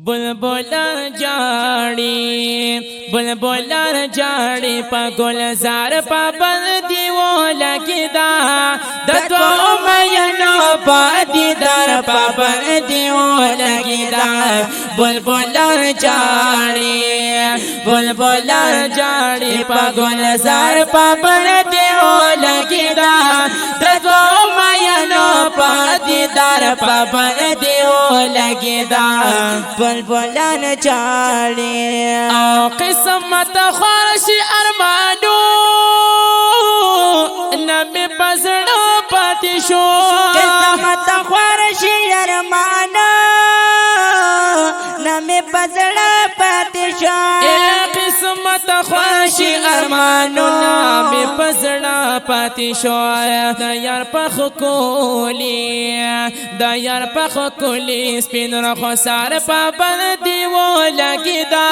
बुलबुलर जाड़ी बुलबुलर जाड़ी पा गुलजार पा बल्दियों लगदा दत्वो मयनो पा दीदार पा बल्दियों लगदा बुलबुलर जाड़ी पा गुलजार पा बल्दियों लगदा दत्वो मयनो पा दीदार पा बल्दियों लगदा बुलबुलन जाड़ी ओ किस्मत ख्वाहिश अरमानो नबी पसड़ो पातिशो किस्मत ख्वाहिश अरमानो नबी पसड़ो पातिशो किस्मत ख्वाहिश अरमानो नबी पसड़ा पातिशो दयार पख कोली स्पिन रखो सार पाबन दीवो लगदा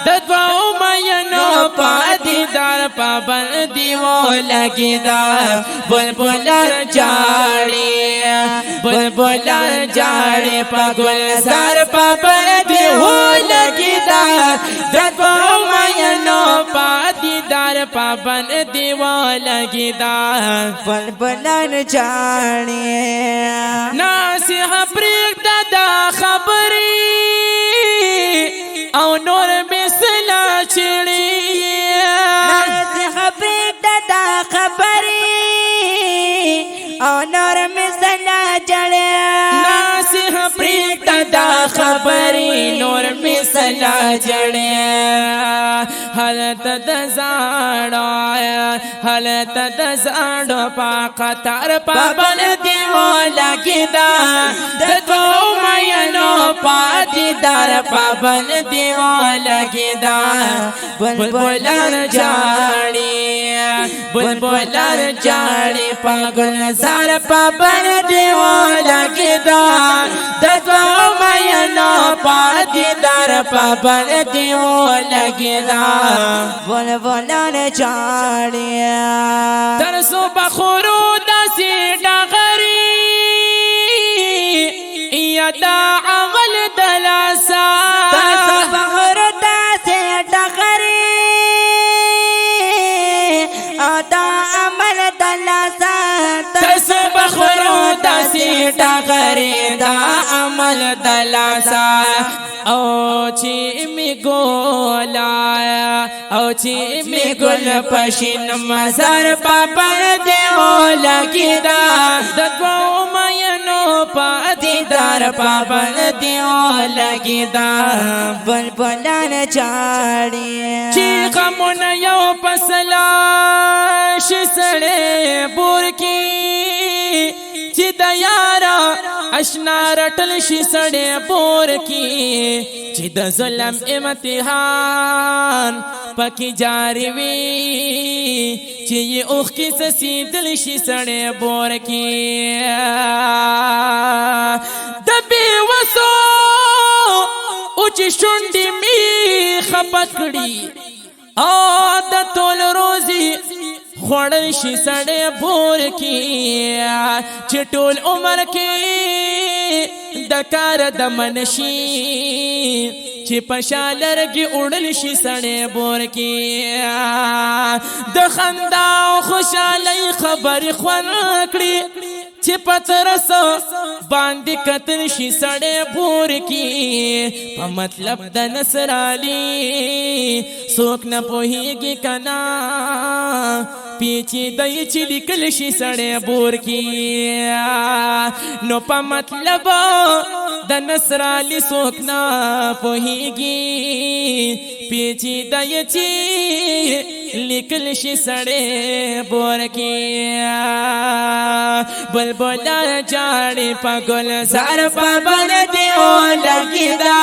दत्वा मयनो पा दीदार पाबन दीवो लगदा बुलबुलर जाड़ी पा गुलजार पाबन दीवो लगदा दत्वा मयनो पा दीदार पाबन दीवो लगदा बुलबुलन जाड़ी नासिहा प्रीक दादा खबरी औ नूर बिसला चिड़ी नासिहा प्रीक दादा खबरी औ नूर बिसला जड़े नासिहा प्रीक दादा खबरी नूर बिसला जड़े हलत दजाड़ो पा कतार पाबन दीवो लगदा दत्वो मयनो पा दीदार पाबन दीवो लगदा बुलबुलर जाड़ी पा गुलजार पाबन दीवो लगदा दत्वो मयनो पा दीदार पाबन दीवो लगदा बुलबुलन जाड़ी तरसो बखुरू दसी डगरी यदा अमल दलासा बखुरू दसी डगरी यदा अमल दलासा तरसो बखुरू दसी डगरी दा अमल दलासा ओ ची मी गुल पशिन मजार पापर देवो लगदा दत्वो मयनो पा दीदार पापर देवो लगदा बुलबुलन जाड़ी चीख मुन यो पसलाश सड़े बुरकी चिदयारा अशना रटल शिसड़े बोर की चिद जुलम इम्तिहान पकी जारवी ची उख की ससी दिल शिसड़े बोर की दबे वसो उच शुंडी मी खपकड़ी आदतुल रोजी खोड़ल शिसड़े बोर की चिटोल उमर की दकार दमनशी चिपशालर की उड़ल शिसड़े बोर की दखंदा खुशालई खबर ख्वरकड़ी चिपतरस बांदी कतल शिसड़े बोर की मतलब द नसराली सोक न पोहीगी कना पीछे दई चिलिकल शिसड़े बोर की नो पा मतलब द नसराली सोक न पोहीगी पीछे दई लिकल शिसड़े बोर की बुलबुलर जाड़ी पा गुलजार पाबन दीवो लगदा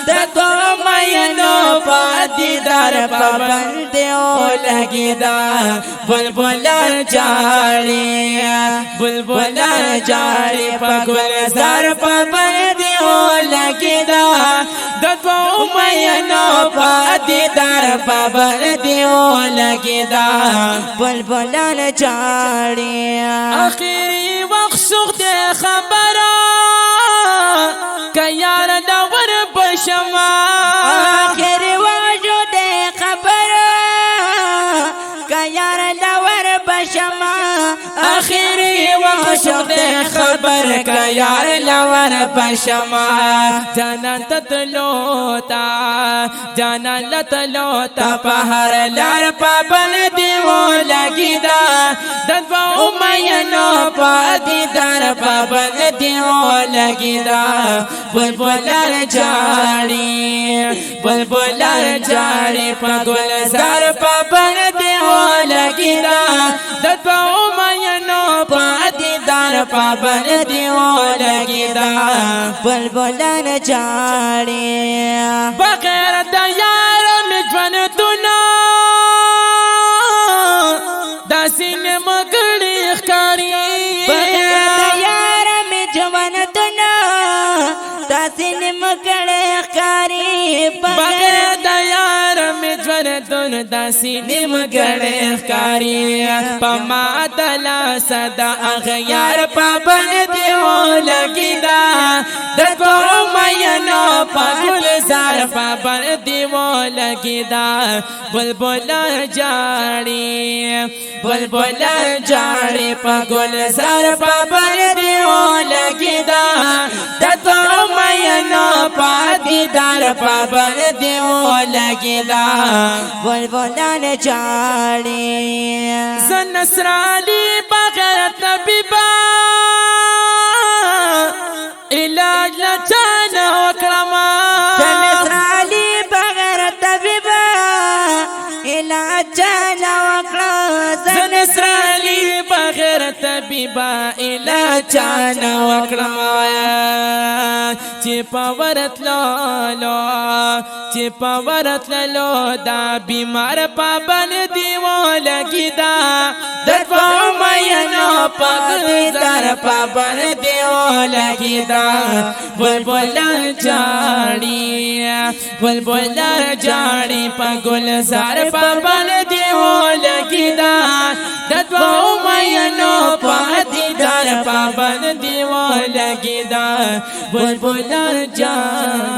दत्वो मयनो पा दीदार पाबन दीवो लगदा बुलबुलर जाड़ी पा गुलजार पाबन दीवो लगदा दत्वो मयनो पा दीदार पाबन दीवो लगदा बुलबुलन जाड़ी आखिरी वक्त सुख दे खबरा कयार दवर बश بشما آخر وجود خبر کیار لور بشما آخری وقت خبر کا یار لور بشما جانا تتلوتا جانا لتلوتا پہر لار پابل دیو لگی دا ددو امیانو پا دیدار پابل دیو لگی دا بلبلار جاڑی بلبلار جاڑی پا گلزار پابل دیو لگی دا ددو امیانو پا دیدار پابل دیو لگی دا بلبلان جاڑی بغیر دا یار میں جون دنا دا سین مکڑی اخکاری بغیر دا یار میں جوان دنا تاسین مکڑے اخکاری بغیر دا یار میں جون دن دا سین مکڑی اخکاری پما دلا صدا اغیار پابن دیو لگی دا ددو میانو پا گلزار پابن دیو لگی دا بلبل جاڑی بلبل جاڑی پا گلزار پابن دیو لگی دا ددو میانو پا دیدار پابن دیو لگی دا بلبلان جاڑی زن نصرانی بغیر طبیبا علاج لچانا وکرما سنسرالی بغیر طبیبا علاج وکړه زن نصرانی بغیر طبیبا علاج چانا وکرما چی پاورت لالو چی پاورت لالو دا بیمار پابن دیو لگی دا ددو میانو پاگلزار پابن دیو لگی دا بلبل جاڑی بلبل جاڑی پاگلزار پابن دیو لگی دا ددو میانو پادیدار پابن دیو لگی دا بلبل جاڑی